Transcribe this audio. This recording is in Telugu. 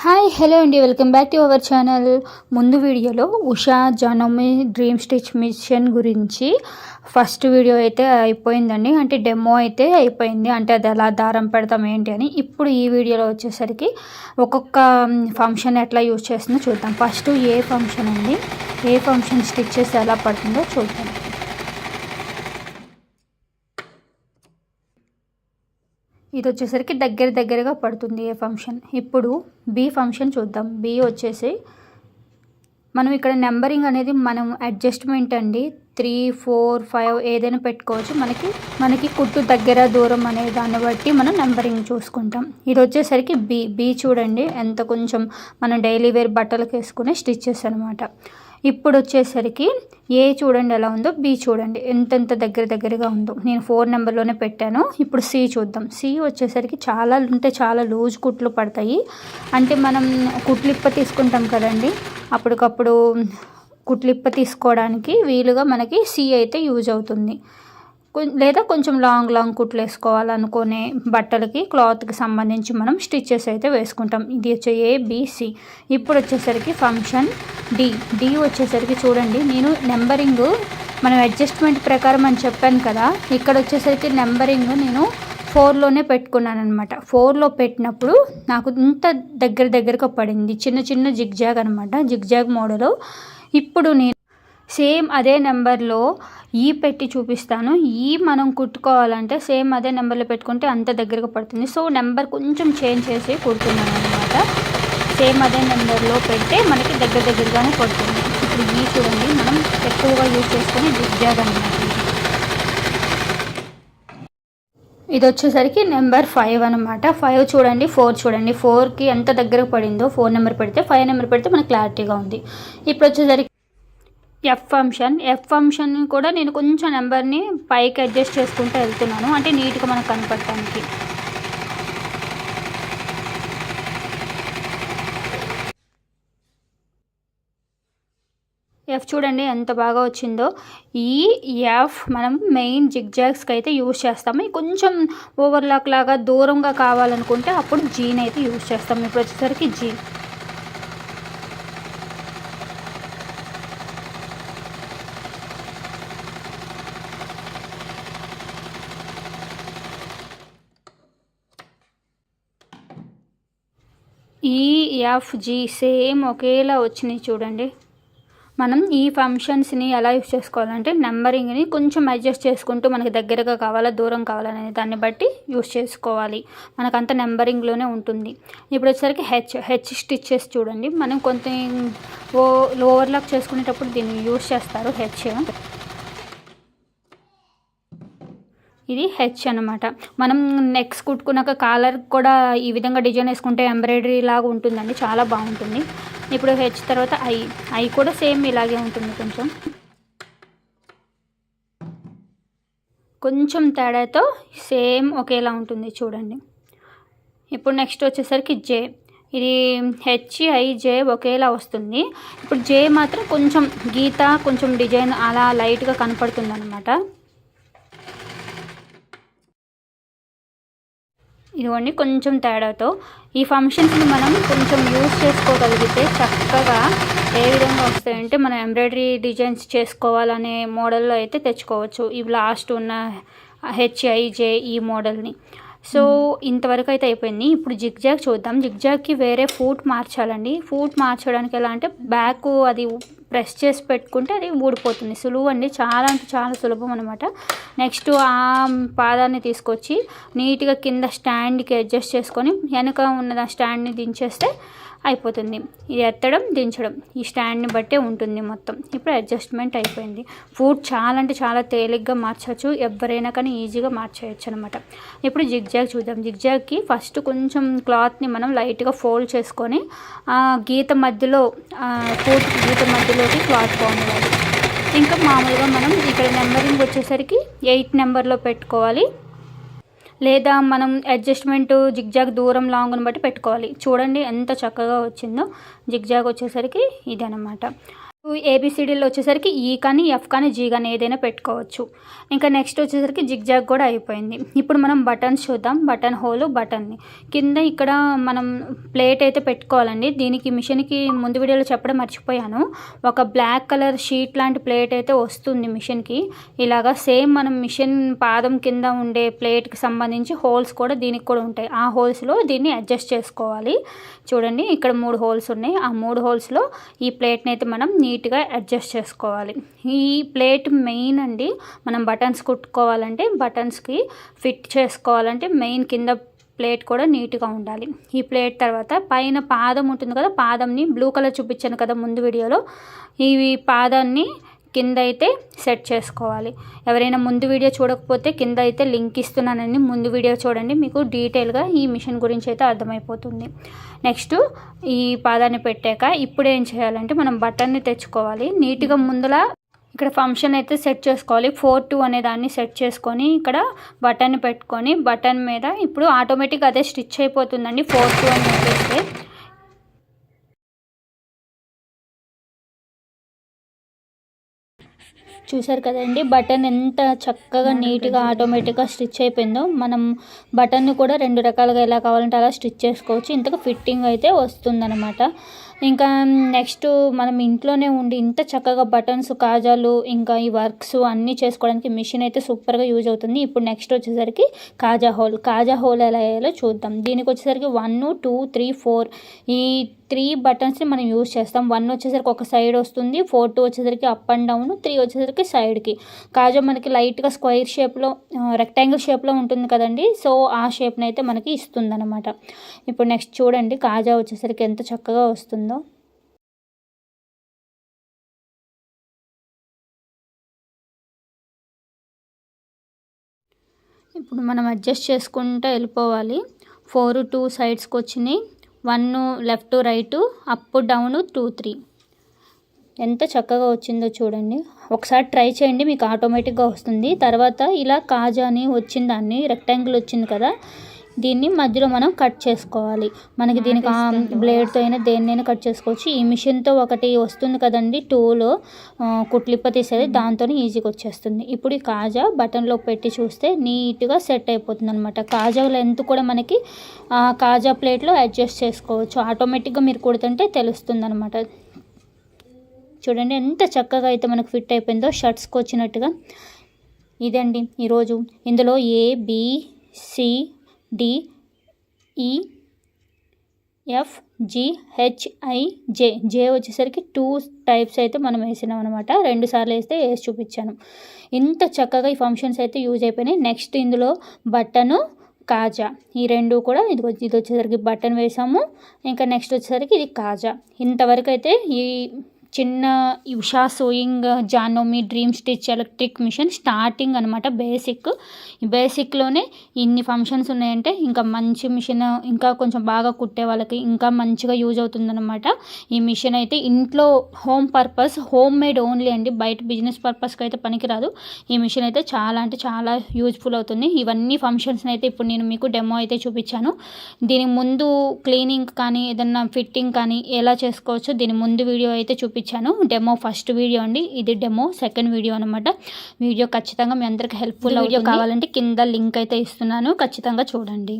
హాయ్ హలో అండి, welcome back to our channel. ముందు వీడియోలో ఉషా జానోమి డ్రీమ్ స్టిచ్ మిషన్ గురించి ఫస్ట్ వీడియో అయితే అయిపోయిందండి. అంటే డెమో అయితే అయిపోయింది, అంటే అది ఎలా దారం పెడతాం ఏంటి అని. ఇప్పుడు ఈ వీడియోలో వచ్చేసరికి ఒక్కొక్క ఫంక్షన్ ఎట్లా యూజ్ చేస్తుందో చూద్దాం. ఫస్ట్ ఏ ఫంక్షన్ అండి, ఏ ఫంక్షన్ స్టిచ్ చేస్తే ఎలా పడుతుందో చూద్దాం. ఇది వచ్చేసరికి దగ్గరగా పడుతుంది ఏ ఫంక్షన్. ఇప్పుడు బి ఫంక్షన్ చూద్దాం. బి వచ్చేసి మనం ఇక్కడ నెంబరింగ్ అనేది మనం అడ్జస్ట్మెంట్ అండి 3, 4, 5 ఏదైనా పెట్టుకోవచ్చు. మనకి కుట్టు దగ్గర దూరం అనే దాన్ని బట్టి మనం నెంబరింగ్ చూసుకుంటాం. ఇది వచ్చేసరికి బి చూడండి ఎంత కొంచెం మనం డైలీ వేర్ బట్టలకు వేసుకునే స్టిచ్చెస్ అనమాట. ఇప్పుడు వచ్చేసరికి ఏ చూడండి ఎలా ఉందో, బి చూడండి ఎంతెంత దగ్గరగా ఉందో. నేను 4 నెంబర్లోనే పెట్టాను. ఇప్పుడు సి చూద్దాం. సి వచ్చేసరికి చాలా లూజ్ కుట్లు పడతాయి. అంటే మనం కుట్లిప్ప తీసుకుంటాం కదండి, అప్పటికప్పుడు కుట్లిప్ప తీసుకోవడానికి వీలుగా మనకి సి అయితే యూజ్ అవుతుంది. లేదా కొంచెం లాంగ్ కుట్లు వేసుకోవాలనుకునే బట్టలకి క్లాత్కి సంబంధించి మనం స్టిచ్చెస్ అయితే వేసుకుంటాం. ఇది వచ్చే ఏబిసి. ఇప్పుడు వచ్చేసరికి ఫంక్షన్ డి వచ్చేసరికి చూడండి, నేను నెంబరింగ్ మనం అడ్జస్ట్మెంట్ ప్రకారం అని చెప్పాను కదా, ఇక్కడ వచ్చేసరికి నెంబరింగ్ నేను 4లోనే పెట్టుకున్నాను అనమాట. 4లో పెట్టినప్పుడు నాకు ఇంత దగ్గరగా పడింది. చిన్న జిగ్జాగ్ అనమాట, జిగ్జాగ్ మోడలు. ఇప్పుడు నేను సేమ్ అదే నెంబర్లో ఈ పెట్టి చూపిస్తాను. ఈ మనం కుట్టుకోవాలంటే సేమ్ అదే నెంబర్లో పెట్టుకుంటే అంత దగ్గరగా పడుతుంది. సో నెంబర్ కొంచెం చేంజ్ చేసి కుడుతున్నాను అనమాట. సేమ్ అదే నెంబర్లో పెడితే మనకి దగ్గరగానే పడుతుంది. ఇప్పుడు ఈ చూడండి, మనం ఎక్కువగా యూజ్ చేసుకుని జిగ్జాగ్ అనమాట. ఇది వచ్చేసరికి నెంబర్ 5 అనమాట. 5 చూడండి, 4 చూడండి, 4కి ఎంత దగ్గర పడిందో 4 నెంబర్ పెడితే 5 నెంబర్ పెడితే మనకు క్లారిటీగా ఉంది. ఇప్పుడు వచ్చేసరికి ఎఫ్ ఫంక్షన్ కూడా నేను కొంచెం నెంబర్ని పైకి అడ్జస్ట్ చేసుకుంటూ వెళ్తున్నాను, అంటే నీట్గా మనకు కనపడటానికి. ఎఫ్ చూడండి ఎంత బాగా వచ్చిందో. ఈ ఎఫ్ మనం మెయిన్ జిగ్జాగ్స్కి అయితే యూజ్ చేస్తాము. కొంచెం ఓవర్లాక్ లాగా దూరంగా కావాలనుకుంటే అప్పుడు జీని అయితే యూజ్ చేస్తాము. ఇప్పుడు వచ్చేసరికి జీ. EFG సేమ్ ఒకేలా వచ్చినాయి చూడండి. మనం ఈ ఫంక్షన్స్ని ఎలా యూజ్ చేసుకోవాలంటే నెంబరింగ్ని కొంచెం అడ్జస్ట్ చేసుకుంటూ మనకి దగ్గరగా కావాలా దూరం కావాలనే దాన్ని బట్టి యూజ్ చేసుకోవాలి. మనకంత నెంబరింగ్లోనే ఉంటుంది. ఇప్పుడు వచ్చేసరికి హెచ్ స్టిచ్చెస్ చూడండి, మనం కొంత ఓవర్లాక్ చేసుకునేటప్పుడు దీన్ని యూజ్ చేస్తారు హెచ్. ఇది హెచ్ అనమాట. మనం నెక్స్ట్ కుట్టుకున్నాక కాలర్ కూడా ఈ విధంగా డిజైన్ వేసుకుంటే ఎంబ్రాయిడరీ లాగా ఉంటుందండి, చాలా బాగుంటుంది. ఇప్పుడు హెచ్ తర్వాత ఐ కూడా సేమ్ ఇలాగే ఉంటుంది, కొంచెం తేడాతో సేమ్ ఒకేలా ఉంటుంది చూడండి. ఇప్పుడు నెక్స్ట్ వచ్చేసరికి జే. ఇది HIJ ఒకేలా వస్తుంది. ఇప్పుడు జే మాత్రం కొంచెం గీత కొంచెం డిజైన్ అలా లైట్గా కనపడుతుంది అనమాట. ఇదిగోండి కొంచెం తేడాతో. ఈ ఫంక్షన్స్ని మనం కొంచెం యూజ్ చేసుకోగలిగితే చక్కగా ఏ విధంగా వస్తాయంటే మనం ఎంబ్రాయిడరీ డిజైన్స్ చేసుకోవాలనే మోడల్లో అయితే తెచ్చుకోవచ్చు. ఇవి లాస్ట్ ఉన్న HIJ ఈ మోడల్ని. సో ఇంతవరకు అయితే అయిపోయింది. ఇప్పుడు జిగ్జాగ్ చూద్దాం. జిగ్జాగ్కి వేరే ఫూట్ మార్చాలండి. ఫూట్ మార్చడానికి ఎలా అంటే బ్యాక్ అది ప్రెస్ చేసి పెట్టుకుంటే అది ఊడిపోతుంది. సులువు అండి, చాలా అంటే చాలా సులభం అనమాట. నెక్స్ట్ ఆ పాదాన్ని తీసుకొచ్చి నీట్గా కింద స్టాండ్కి అడ్జస్ట్ చేసుకొని వెనక ఉన్న స్టాండ్ని దించేస్తే అయిపోతుంది. ఇది ఎత్తడం దించడం ఈ స్టాండ్ని బట్టే ఉంటుంది మొత్తం. ఇప్పుడు అడ్జస్ట్మెంట్ అయిపోయింది. ఫూట్ చాలా అంటే చాలా తేలిగ్గా మార్చవచ్చు, ఎవరైనా కానీ ఈజీగా మార్చేయచ్చు అనమాట. ఇప్పుడు జిగ్జాగ్ చూద్దాం. జిగ్జాగ్కి ఫస్ట్ కొంచెం క్లాత్ని మనం లైట్గా ఫోల్డ్ చేసుకొని గీత మధ్యలో ఫూట్ గీత మధ్యలోకి క్లాత్ బాగుండాలి. ఇంకా మామూలుగా మనం ఇక్కడ నెంబరింగ్ వచ్చేసరికి 8 నెంబర్లో పెట్టుకోవాలి, లేదా మనం అడ్జస్ట్మెంట్ జిగ్జాగ్ దూరం లాంగ్ని బట్టి పెట్టుకోవాలి. చూడండి ఎంత చక్కగా వచ్చిందో. జిగ్జాగ్ వచ్చేసరికి ఇదనమాట. ఏబిసిడీలో వచ్చేసరికి ఈ కానీ ఎఫ్ కానీ జీ కానీ ఏదైనా పెట్టుకోవచ్చు. ఇంకా నెక్స్ట్ వచ్చేసరికి జిగ్జాగ్ కూడా అయిపోయింది. ఇప్పుడు మనం బటన్స్ చూద్దాం. బటన్ హోలు బటన్ని కింద ఇక్కడ మనం ప్లేట్ అయితే పెట్టుకోవాలండి. దీనికి మిషన్కి ముందు వీడియోలో చెప్పడం మర్చిపోయాను. ఒక బ్లాక్ కలర్ షీట్ లాంటి ప్లేట్ అయితే వస్తుంది మిషన్కి. ఇలాగా సేమ్ మనం మిషన్ పాదం కింద ఉండే ప్లేట్కి సంబంధించి హోల్స్ కూడా దీనికి కూడా ఉంటాయి. ఆ హోల్స్లో దీన్ని అడ్జస్ట్ చేసుకోవాలి. చూడండి ఇక్కడ 3 హోల్స్ ఉన్నాయి. ఆ 3 హోల్స్లో ఈ ప్లేట్ని అయితే మనం నీట్గా అడ్జస్ట్ చేసుకోవాలి. ఈ ప్లేట్ మెయిన్ అండి. మనం బటన్స్ కుట్టుకోవాలంటే బటన్స్కి ఫిట్ చేసుకోవాలంటే మెయిన్ కింద ప్లేట్ కూడా నీట్గా ఉండాలి. ఈ ప్లేట్ తర్వాత పైన పాదం ఉంటుంది కదా, పాదంని బ్లూ కలర్ చూపించాను కదా ముందు వీడియోలో, ఈ పాదాన్ని కింద అయితే సెట్ చేసుకోవాలి. ఎవరైనా ముందు వీడియో చూడకపోతే కింద అయితే లింక్ ఇస్తున్నానండి, ముందు వీడియో చూడండి, మీకు డీటెయిల్గా ఈ మిషన్ గురించి అయితే అర్థమైపోతుంది. నెక్స్ట్ ఈ పాదాన్ని పెట్టాక ఇప్పుడు ఏం చేయాలంటే మనం బటన్ని తెచ్చుకోవాలి. నీట్గా ముందులా ఇక్కడ ఫంక్షన్ అయితే సెట్ చేసుకోవాలి. 4-2 అనే దాన్ని సెట్ చేసుకొని ఇక్కడ బటన్ పెట్టుకొని బటన్ మీద ఇప్పుడు ఆటోమేటిక్గా అదే స్టిచ్ అయిపోతుందండి. 4-2 అని చెప్పేస్తే చూసారు కదండి బటన్ ఎంత చక్కగా నీట్గా ఆటోమేటిక్గా స్టిచ్ అయిపోయిందో. మనం బటన్ని కూడా 2 రకాలుగా ఎలా కావాలంటే అలా స్టిచ్ చేసుకోవచ్చు. ఇంతకు ఫిట్టింగ్ అయితే వస్తుందన్నమాట. ఇంకా నెక్స్ట్ మనం ఇంట్లోనే ఉండి ఇంత చక్కగా బటన్స్, కాజాలు, ఇంకా ఈ వర్క్స్ అన్నీ చేసుకోవడానికి మిషన్ అయితే సూపర్గా యూజ్ అవుతుంది. ఇప్పుడు నెక్స్ట్ వచ్చేసరికి కాజా హోల్ ఎలా వేయాలో చూద్దాం. దీనికి వచ్చేసరికి 1, 2, 3, 4 ఈ 3 బటన్స్ని మనం యూజ్ చేస్తాం. 1 వచ్చేసరికి ఒక సైడ్ వస్తుంది, 4, 2 వచ్చేసరికి అప్ అండ్ డౌన్, 3 వచ్చేసరికి సైడ్కి. కాజా మనకి లైట్గా స్క్వేర్ షేప్లో, రెక్టాంగిల్ షేప్లో ఉంటుంది కదండి, సో ఆ షేప్ని అయితే మనకి ఇస్తుంది అనమాట. ఇప్పుడు నెక్స్ట్ చూడండి కాజా వచ్చేసరికి ఎంత చక్కగా వస్తుందో. ఇప్పుడు మనం అడ్జస్ట్ చేసుకుంటూ వెళ్ళిపోవాలి. 4, 2 సైడ్స్కి వచ్చినాయి, 1 లెఫ్ట్ రైట్, అప్ డౌన్ 2, 3 ఎంత చక్కగా వచ్చిందో చూడండి. ఒకసారి ట్రై చేయండి, మీకు ఆటోమేటిక్గా వస్తుంది. తర్వాత ఇలా కాజాని వచ్చిన దాన్ని రెక్టాంగిల్ వచ్చింది కదా, దీన్ని మధ్యలో మనం కట్ చేసుకోవాలి. మనకి దీనికి బ్లేడ్తో అయినా దేన్నైనా కట్ చేసుకోవచ్చు. ఈ మిషన్తో ఒకటి వస్తుంది కదండి టూలో కుట్లిప్ప తీసేది, దాంతో ఈజీగా వచ్చేస్తుంది. ఇప్పుడు ఈ కాజా బటన్లో పెట్టి చూస్తే నీట్గా సెట్ అయిపోతుంది అనమాట. కాజా లెంత్ కూడా మనకి కాజా ప్లేట్లో అడ్జస్ట్ చేసుకోవచ్చు. ఆటోమేటిక్గా మీరు కుడుతుంటే తెలుస్తుంది అనమాట. చూడండి ఎంత చక్కగా అయితే మనకు ఫిట్ అయిపోయిందో షర్ట్స్కి వచ్చినట్టుగా. ఇదండి ఈరోజు. ఇందులో ABCDEFGHIJ వచ్చేసరికి 2 టైప్స్ అయితే మనం వేసినాం అనమాట. 2 సార్లు వేసి చూపించాను. ఇంత చక్కగా ఈ ఫంక్షన్స్ అయితే యూజ్ అయిపోయినాయి. నెక్స్ట్ ఇందులో బటను, కాజా ఈ 2 కూడా ఇది వచ్చేసరికి బటన్ వేసాము. ఇంకా నెక్స్ట్ వచ్చేసరికి ఇది కాజా. ఇంతవరకు అయితే ఈ చిన్న Usha sewing Janome dream stitch electric machine starting అనమాట. ఈ బేసిక్లోనే ఇన్ని ఫంక్షన్స్ ఉన్నాయంటే ఇంకా మంచి మిషన్, ఇంకా కొంచెం బాగా కుట్టే వాళ్ళకి ఇంకా మంచిగా యూజ్ అవుతుందన్నమాట. ఈ మిషన్ అయితే ఇంట్లో home purpose, home made only అండి, బయట బిజినెస్ పర్పస్కి అయితే పనికిరాదు. ఈ మిషన్ అయితే చాలా అంటే చాలా యూజ్ఫుల్ అవుతుంది. ఇవన్నీ ఫంక్షన్స్ని అయితే ఇప్పుడు నేను మీకు డెమో అయితే చూపించాను. దీనికి ముందు క్లీనింగ్ కానీ ఏదన్నా ఫిట్టింగ్ కానీ ఎలా చేసుకోవచ్చో దీని ముందు వీడియో అయితే చూపించాను. డెమో ఫస్ట్ వీడియో అండి, ఇది డెమో సెకండ్ వీడియో అనమాట. వీడియో ఖచ్చితంగా మీ అందరికి హెల్ప్ఫుల్ వీడియో కావాలంటే కింద లింక్ అయితే ఇస్తున్నాను, ఖచ్చితంగా చూడండి.